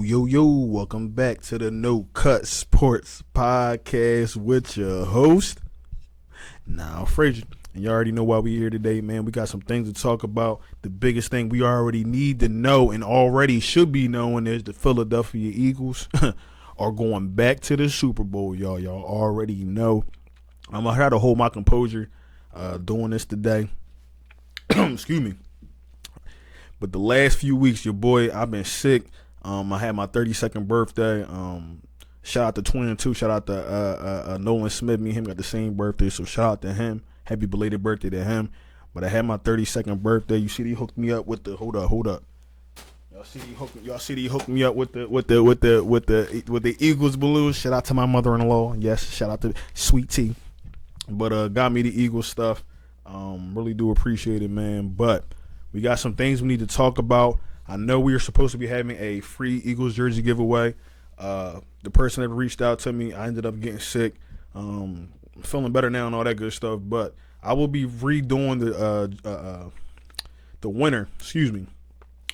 Yo, welcome back to the No Cut Sports Podcast with your host, Now Frazier. And you already know why we're here today, man. We got some things to talk about. The biggest thing we already need to know and already should be knowing is the Philadelphia Eagles are going back to the Super Bowl, y'all. Y'all already know. I'm going to try to hold my composure doing this today. Excuse me. But the last few weeks, your boy, I've been sick. I had my 32nd birthday. Shout out to Twin too. Shout out to Nolan Smith. Me and him got the same birthday, so shout out to him. Happy belated birthday to him. But I had my 32nd birthday. You see, he hooked me up with the hold up. Y'all see, he hooked me up with the Eagles balloons. Shout out to my mother-in-law. Yes, shout out to Sweet Tea. But got me the Eagles stuff. Really do appreciate it, man. But we got some things we need to talk about. I know we are supposed to be having a free Eagles jersey giveaway. The person that reached out to me, I ended up getting sick. Feeling better now and all that good stuff. But I will be redoing the winner. Excuse me.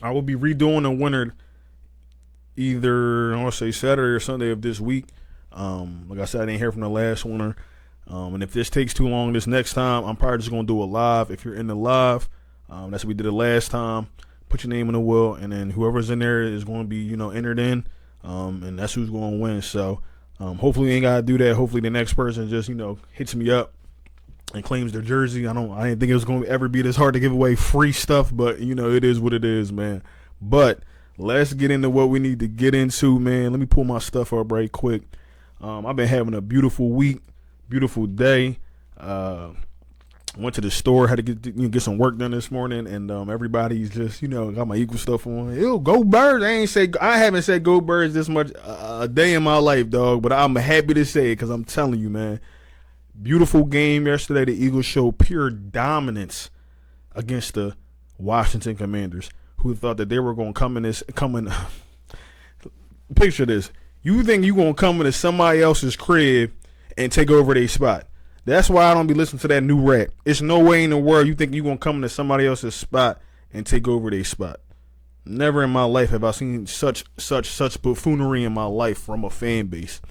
I will be redoing the winner either I want to say Saturday or Sunday of this week. Like I said, I didn't hear from the last winner. And if this takes too long this next time, I'm probably just gonna do a live. If you're in the live, that's what we did it last time. Put your name in the wheel, and then whoever's in there is going to be, entered in, and that's who's going to win. So hopefully we ain't got to do that. Hopefully the next person just, hits me up and claims their jersey. I didn't think it was going to ever be this hard to give away free stuff, but, it is what it is, man. But let's get into what we need to get into, man. Let me pull my stuff up right quick. I've been having a beautiful week, beautiful day. Went to the store, had to get some work done this morning, and everybody's just got my Eagle stuff on. Ew, go Birds! I haven't said go Birds this much a day in my life, dog. But I'm happy to say it because I'm telling you, man, beautiful game yesterday. The Eagles showed pure dominance against the Washington Commanders, who thought that they were going to come in. Picture this: you think you gonna come into somebody else's crib and take over their spot? That's why I don't be listening to that new rap. It's no way in the world you think you're going to come into somebody else's spot and take over their spot. Never in my life have I seen such buffoonery in my life from a fan base,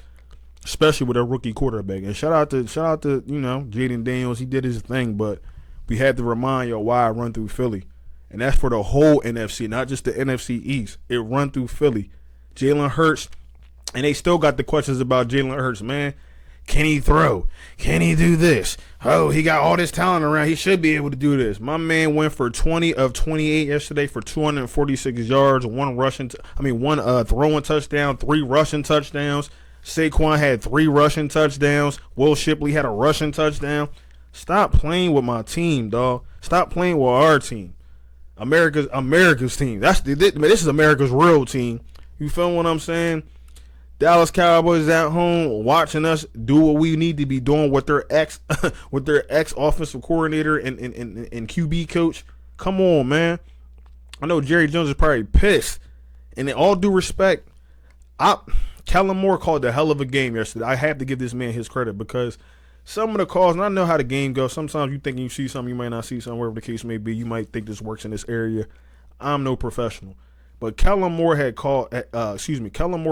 especially with a rookie quarterback. And shout out to Jaden Daniels. He did his thing, but we had to remind y'all why I run through Philly. And that's for the whole NFC, not just the NFC East. It run through Philly. Jalen Hurts, and they still got the questions about Jalen Hurts, man. Can he throw? Can he do this? Oh, he got all this talent around. He should be able to do this. My man went for 20 of 28 yesterday for 246 yards, one throwing touchdown, 3 rushing touchdowns. Saquon had 3 rushing touchdowns. Will Shipley had a rushing touchdown. Stop playing with my team, dog. Stop playing with our team. America's team. This is America's real team. You feel what I'm saying? Dallas Cowboys at home watching us do what we need to be doing with their ex offensive coordinator and QB coach. Come on, man. I know Jerry Jones is probably pissed. And in all due respect, Kellen Moore called a hell of a game yesterday. I have to give this man his credit because some of the calls, and I know how the game goes. Sometimes you think you see something, you might not see something, wherever the case may be. You might think this works in this area. I'm no professional. But Kellen Moore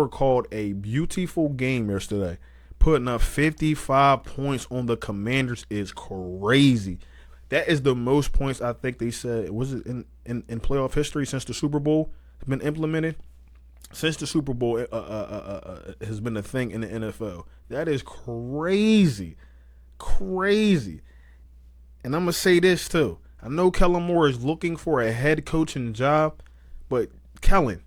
called a beautiful game yesterday. Putting up 55 points on the Commanders is crazy. That is the most points I think they said. Was it in playoff history since the Super Bowl has been implemented? Since the Super Bowl has been a thing in the NFL. That is crazy. Crazy. And I'm going to say this too. I know Kellen Moore is looking for a head coaching job, but Kellen,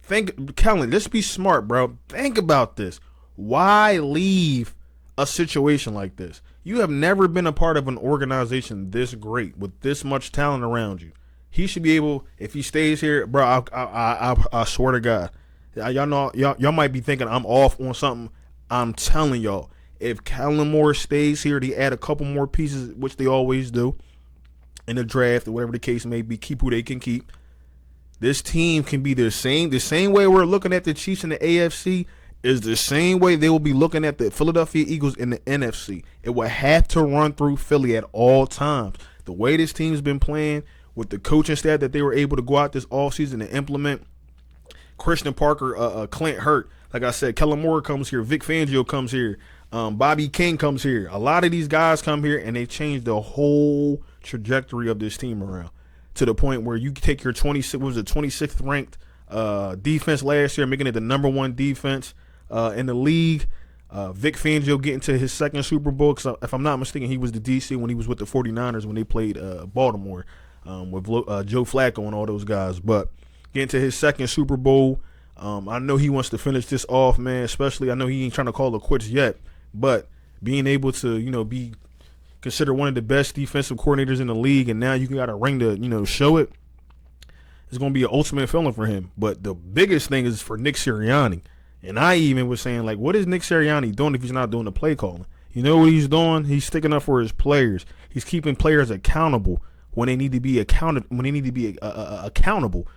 let's be smart, bro. Think about this. Why leave a situation like this? You have never been a part of an organization this great with this much talent around you. He should be able, if he stays here, bro. I swear to God, y'all might be thinking I'm off on something. I'm telling y'all, if Kellen Moore stays here, they add a couple more pieces, which they always do in the draft or whatever the case may be. Keep who they can keep. This team can be the same way we're looking at the Chiefs in the AFC is the same way they will be looking at the Philadelphia Eagles in the NFC. It will have to run through Philly at all times. The way this team's been playing with the coaching staff that they were able to go out this offseason and implement, Christian Parker, Clint Hurt. Like I said, Kellen Moore comes here. Vic Fangio comes here. Bobby King comes here. A lot of these guys come here, and they change the whole trajectory of this team around to the point where you take your 26th ranked defense last year, making it the number 1 defense in the league. Vic Fangio getting to his second Super Bowl. Cause if I'm not mistaken, he was the DC when he was with the 49ers when they played Baltimore with Joe Flacco and all those guys. But getting to his second Super Bowl, I know he wants to finish this off, man. Especially, I know he ain't trying to call it quits yet. But being able to, be considered one of the best defensive coordinators in the league, and now you got a ring to, show it, it's going to be an ultimate feeling for him. But the biggest thing is for Nick Sirianni. And I even was saying, like, what is Nick Sirianni doing if he's not doing the play calling? You know what he's doing? He's sticking up for his players. He's keeping players accountable when they need to be accountable.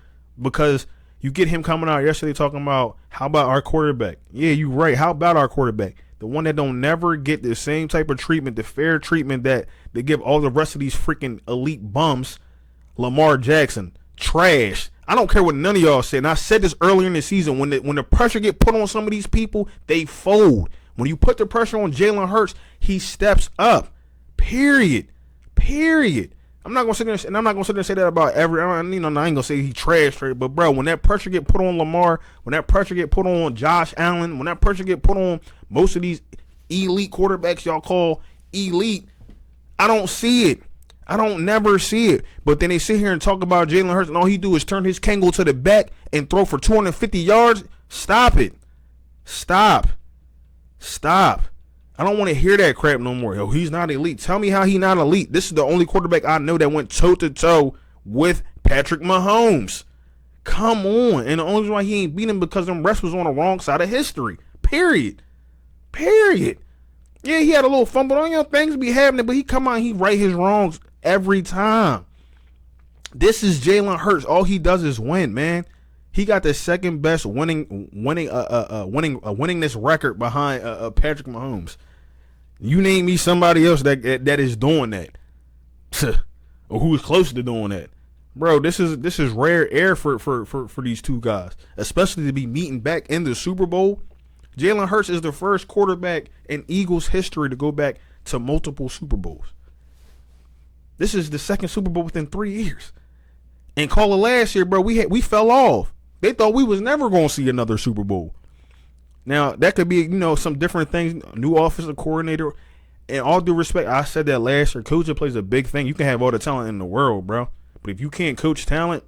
Because you get him coming out yesterday talking about, how about our quarterback? Yeah, you're right. How about our quarterback? The one that don't never get the same type of treatment, the fair treatment that they give all the rest of these freaking elite bums. Lamar Jackson, trash. I don't care what none of y'all said. And I said this earlier in the season. When the pressure get put on some of these people, they fold. When you put the pressure on Jalen Hurts, he steps up. Period. I'm not gonna sit there and say that about every. I ain't gonna say he trash, but bro, when that pressure get put on Lamar, when that pressure get put on Josh Allen, when that pressure get put on most of these elite quarterbacks y'all call elite, I don't see it. I don't never see it. But then they sit here and talk about Jalen Hurts, and all he do is turn his Kangol to the back and throw for 250 yards. Stop it. Stop. I don't want to hear that crap no more. Yo, he's not elite. Tell me how he not elite. This is the only quarterback I know that went toe-to-toe with Patrick Mahomes. Come on. And the only reason why he ain't beat him because them refs was on the wrong side of history. Period. Yeah, he had a little fumble on, things be happening, but he come out and he right his wrongs every time. This is Jalen Hurts. All he does is win, man. He got the second best winningest record behind Patrick Mahomes. You name me somebody else that is doing that, or who is close to doing that, bro. This is rare air for these two guys, especially to be meeting back in the Super Bowl. Jalen Hurts is the first quarterback in Eagles history to go back to multiple Super Bowls. This is the second Super Bowl within 3 years. And call it last year, bro, we fell off. They thought we was never going to see another Super Bowl. Now, that could be, some different things, new offensive coordinator. In all due respect, I said that last year, coaching plays a big thing. You can have all the talent in the world, bro. But if you can't coach talent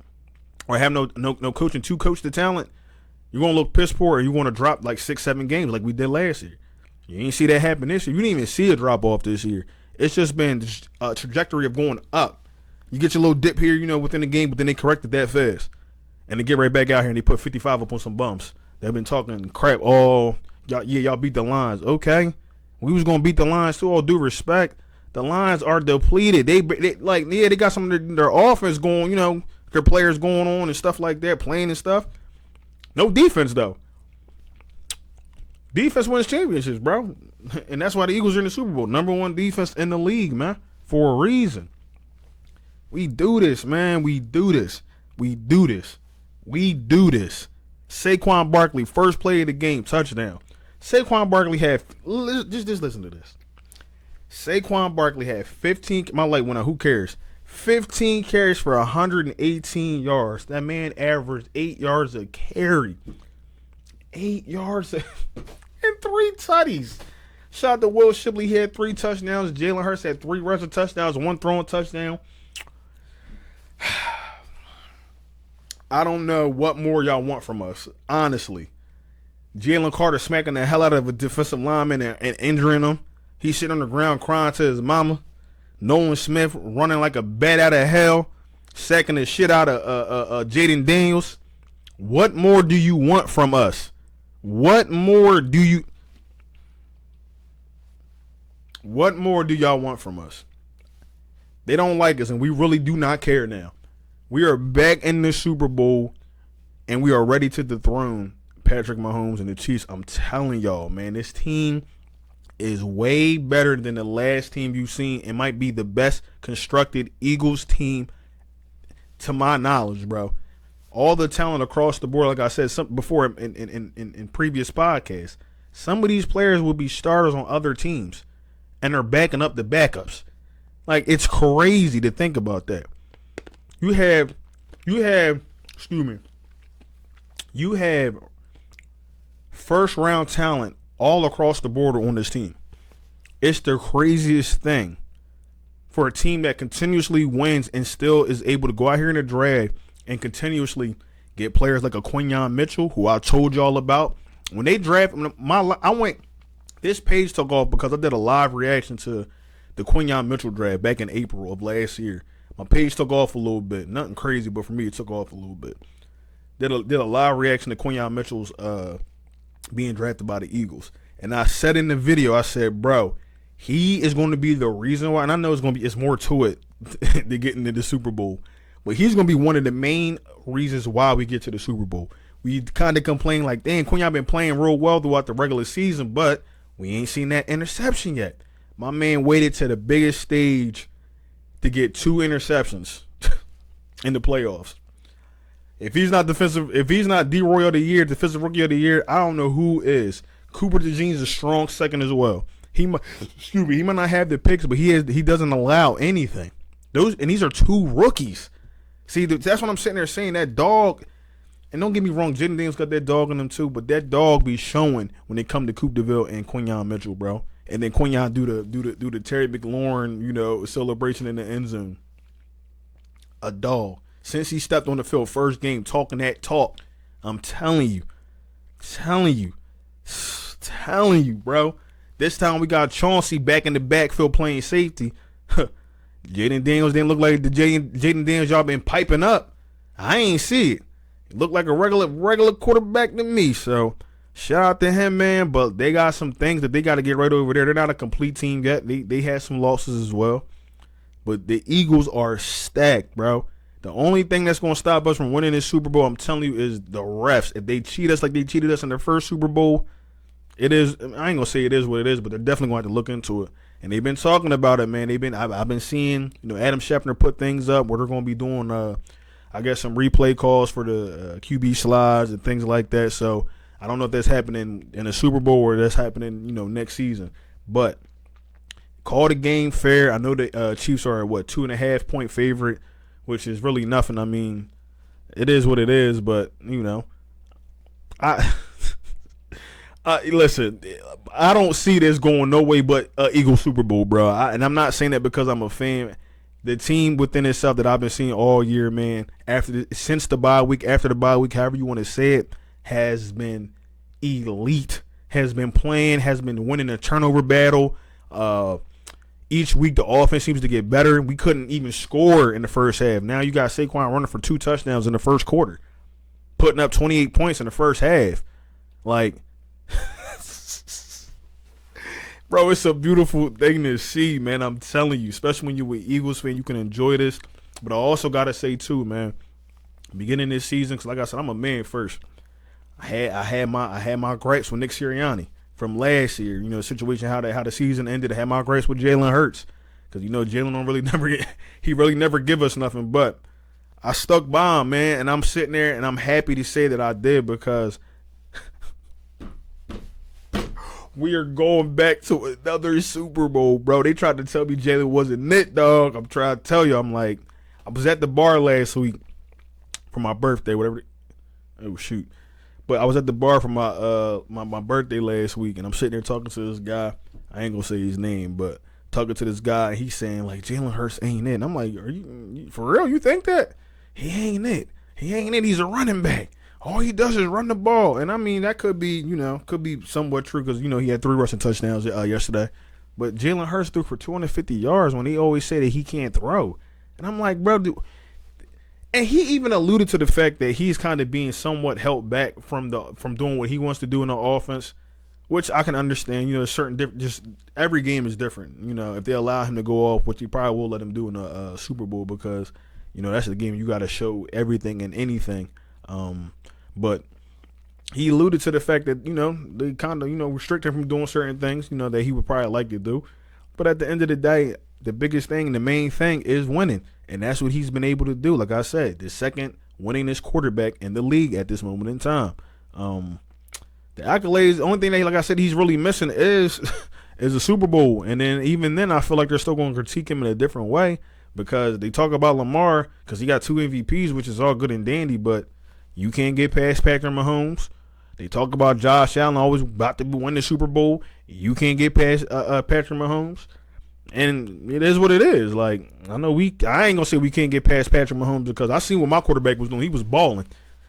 or have no coaching to coach the talent, you're going to look piss poor, or you're going to drop like 6-7 games like we did last year. You ain't see that happen this year. You didn't even see a drop off this year. It's just been a trajectory of going up. You get your little dip here, within the game, but then they corrected that fast. And they get right back out here and they put 55 up on some bumps. They've been talking crap. Oh, y'all beat the Lions. Okay. We was going to beat the Lions too, all due respect. The Lions are depleted. They got some of their offense going, their players going on and stuff like that, playing and stuff. No defense, though. Defense wins championships, bro. And that's why the Eagles are in the Super Bowl. Number 1 defense in the league, man. For a reason. We do this, man. We do this. Saquon Barkley, first play of the game, touchdown. Saquon Barkley had, just listen to this. Saquon Barkley had 15, my light went out, who cares? 15 carries for 118 yards. That man averaged 8 yards a carry. 8 yards and 3 tutties. Shout out to Will Shipley. He had 3 touchdowns. Jalen Hurts had 3 rushing touchdowns, 1 throwing touchdown. I don't know what more y'all want from us, honestly. Jalen Carter smacking the hell out of a defensive lineman and injuring him. He's sitting on the ground crying to his mama. Nolan Smith running like a bat out of hell, sacking the shit out of Jaden Daniels. What more do you want from us? What more do y'all want from us? They don't like us, and we really do not care now. We are back in the Super Bowl, and we are ready to dethrone Patrick Mahomes and the Chiefs. I'm telling y'all, man, this team is way better than the last team you've seen. It might be the best constructed Eagles team to my knowledge, bro. all the talent across the board. Like I said before in previous podcasts, some of these players will be starters on other teams, and they're backing up the backups. Like, it's crazy to think about that. You have first round talent all across the board on this team. It's the craziest thing for a team that continuously wins and still is able to go out here in the draft and continuously get players like a Quenyon Mitchell, who I told y'all about. When they draft, this page took off because I did a live reaction to the Quenyon Mitchell draft back in April of last year. My page took off a little bit. Nothing crazy, but for me, it took off a little bit. Did a live reaction to Quenyon Mitchell's being drafted by the Eagles. And I said in the video, I said, bro, he is going to be the reason why, and I know it's more to it to getting into the Super Bowl, but he's going to be one of the main reasons why we get to the Super Bowl. We kind of complain like, dang, Quenyon been playing real well throughout the regular season, but we ain't seen that interception yet. My man waited to the biggest stage to get 2 interceptions in the playoffs. If he's not D-Roy of the year, defensive rookie of the year, I don't know who is. Cooper DeJean's a strong second as well. He might not have the picks, but he doesn't allow anything. These are 2 rookies. See, that's what I'm sitting there saying. That dog, and don't get me wrong, Jaden Daniels got that dog in him too, but that dog be showing when it come to Coop DeVille and Quenyon Mitchell, bro. And then Quenyon do the Terry McLaurin, celebration in the end zone. A dog. Since he stepped on the field first game talking that talk, I'm telling you, bro. This time we got Chauncey back in the backfield playing safety. Jaden Daniels didn't look like the Jaden Daniels y'all been piping up. I ain't see it. He looked like a regular quarterback to me. So shout out to him, man. But they got some things that they got to get right over there. They're not a complete team yet. They had some losses as well. But the Eagles are stacked, bro. The only thing that's going to stop us from winning this Super Bowl, I'm telling you, is the refs. If they cheat us like they cheated us in their first Super Bowl, it is. I ain't going to say it is what it is, but they're definitely going to have to look into it. And they've been talking about it, man. I've been seeing, Adam Schefter put things up where they're going to be doing, I guess, some replay calls for the QB slides and things like that. So I don't know if that's happening in a Super Bowl or that's happening, next season. But call the game fair. I know the Chiefs are a 2.5 point favorite, which is really nothing. I mean, it is what it is. But listen, I don't see this going no way but Eagles Super Bowl, bro. And I'm not saying that because I'm a fan. The team within itself that I've been seeing all year, man, since the bye week, after the bye week, however you want to say it, has been elite. Has been playing, has been winning a turnover battle. Each week the offense seems to get better. We couldn't even score in the first half. Now you got Saquon running for 2 touchdowns in the first quarter, putting up 28 points in the first half. Like, bro, it's a beautiful thing to see, man. I'm telling you, especially when you're an Eagles fan, you can enjoy this. But I also got to say, too, man, beginning this season, because like I said, I'm a man first. I had my gripes with Nick Sirianni from last year. The situation, how the season ended. I had my gripes with Jalen Hurts because, Jalen he really never give us nothing. But I stuck by him, man, and I'm sitting there, and I'm happy to say that I did because we are going back to another Super Bowl, bro. They tried to tell me Jalen wasn't it, dog. I'm trying to tell you. I'm like, I was at the bar last week for my birthday, whatever. Oh, shoot. But I was at the bar for my birthday last week, and I'm sitting there talking to this guy. I ain't going to say his name, but talking to this guy, and he's saying, like, Jalen Hurts ain't it. And I'm like, are you for real? You think that? He ain't it. He ain't it. He's a running back. All he does is run the ball. And, I mean, that could be, somewhat true because, he had 3 rushing touchdowns yesterday. But Jalen Hurts threw for 250 yards when he always said that he can't throw. And I'm like, bro, dude. And he even alluded to the fact that he's kind of being somewhat held back from doing what he wants to do in the offense, which I can understand. Just every game is different. If they allow him to go off, which he probably will let him do in a Super Bowl because, that's the game you got to show everything and anything. But he alluded to the fact that, they kind of, restrict him from doing certain things, that he would probably like to do. But at the end of the day, the biggest thing, the main thing is winning. And that's what he's been able to do. Like I said, the second winningest quarterback in the league at this moment in time. The accolades, the only thing like I said, he's really missing is a Super Bowl. And then even then, I feel like they're still going to critique him in a different way because they talk about Lamar because he got 2 MVPs, which is all good and dandy, but you can't get past Patrick Mahomes. They talk about Josh Allen always about to win the Super Bowl. You can't get past Patrick Mahomes. And it is what it is. Like, I ain't going to say we can't get past Patrick Mahomes because I seen what my quarterback was doing. He was balling.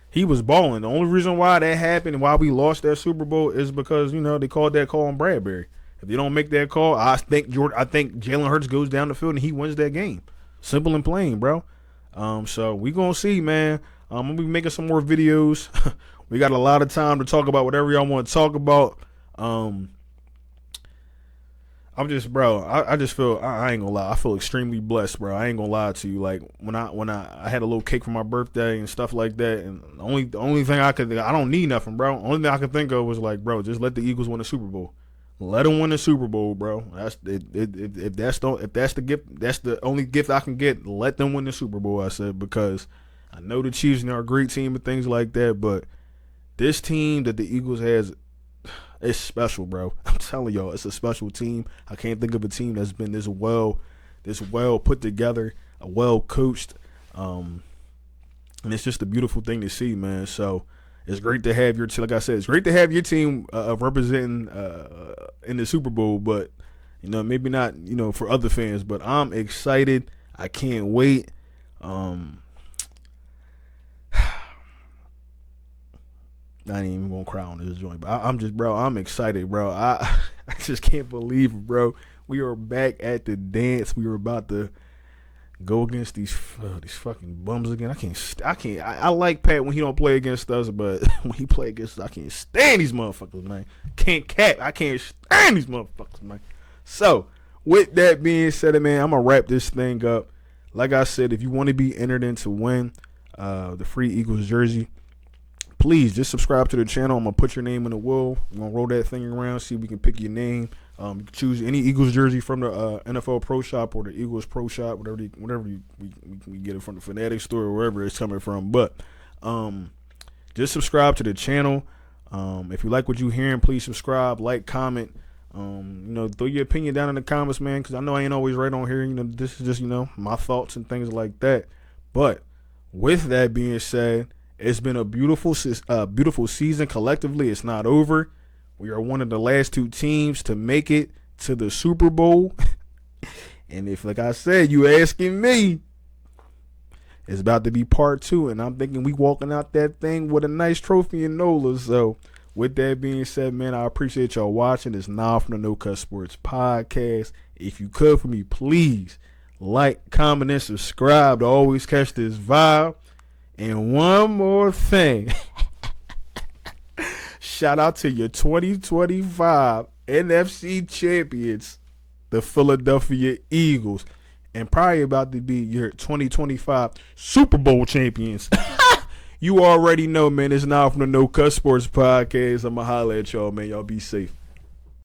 He was balling. The only reason why that happened and why we lost that Super Bowl is because, they called that call on Bradbury. If they don't make that call, I think Jalen Hurts goes down the field and he wins that game. Simple and plain, bro. So we going to see, man. I'm going to be making some more videos. We got a lot of time to talk about whatever y'all want to talk about. I'm just, bro, I just feel, I ain't gonna lie, I feel extremely blessed, bro. I ain't gonna lie to you. Like, when I had a little cake for my birthday and stuff like that, and the only thing I don't need nothing, bro. Only thing I could think of was like, bro, just let the Eagles win the Super Bowl. Let them win the Super Bowl, bro. That's if that's the gift, that's the only gift I can get. Let them win the Super Bowl, I said, because I know the Chiefs are a great team and things like that, but this team that the Eagles has, it's special, bro. I'm telling y'all, it's a special team. I can't think of a team that's been this well put together, well coached, and it's just a beautiful thing to see, man. So it's great to have your team. Like I said, it's great to have your team representing in the Super Bowl, but maybe not, for other fans. But I'm excited. I can't wait. I ain't even gonna cry on this joint, but I'm excited, bro. I just can't believe it, bro. We are back at the dance. We were about to go against these fucking bums again. I like Pat when he don't play against us, but when he play against us, I can't stand these motherfuckers, man. I can't stand these motherfuckers, man. So, with that being said, man, I'm gonna wrap this thing up. Like I said, if you want to be entered in to win the free Eagles jersey, please just subscribe to the channel. I'm going to put your name in the wheel. I'm going to roll that thing around, see if we can pick your name. You can choose any Eagles jersey from the NFL Pro Shop or the Eagles Pro Shop, whatever we get it from the Fanatic store or wherever it's coming from. But just subscribe to the channel. If you like what you're hearing, please subscribe, like, comment. Throw your opinion down in the comments, man, because I know I ain't always right on here. This is just, my thoughts and things like that. But with that being said, it's been a beautiful season collectively. It's not over. We are one of the last 2 teams to make it to the Super Bowl. And if, like I said, you asking me, it's about to be part 2. And I'm thinking we walking out that thing with a nice trophy in NOLA. So with that being said, man, I appreciate y'all watching this Now from the No Cut Sports podcast. If you could for me, please like, comment, and subscribe to always catch this vibe. And one more thing. Shout out to your 2025 NFC champions, the Philadelphia Eagles. And probably about to be your 2025 Super Bowl champions. You already know, man. It's Now from the No Cut Sports podcast. I'm going to holler at y'all, man. Y'all be safe.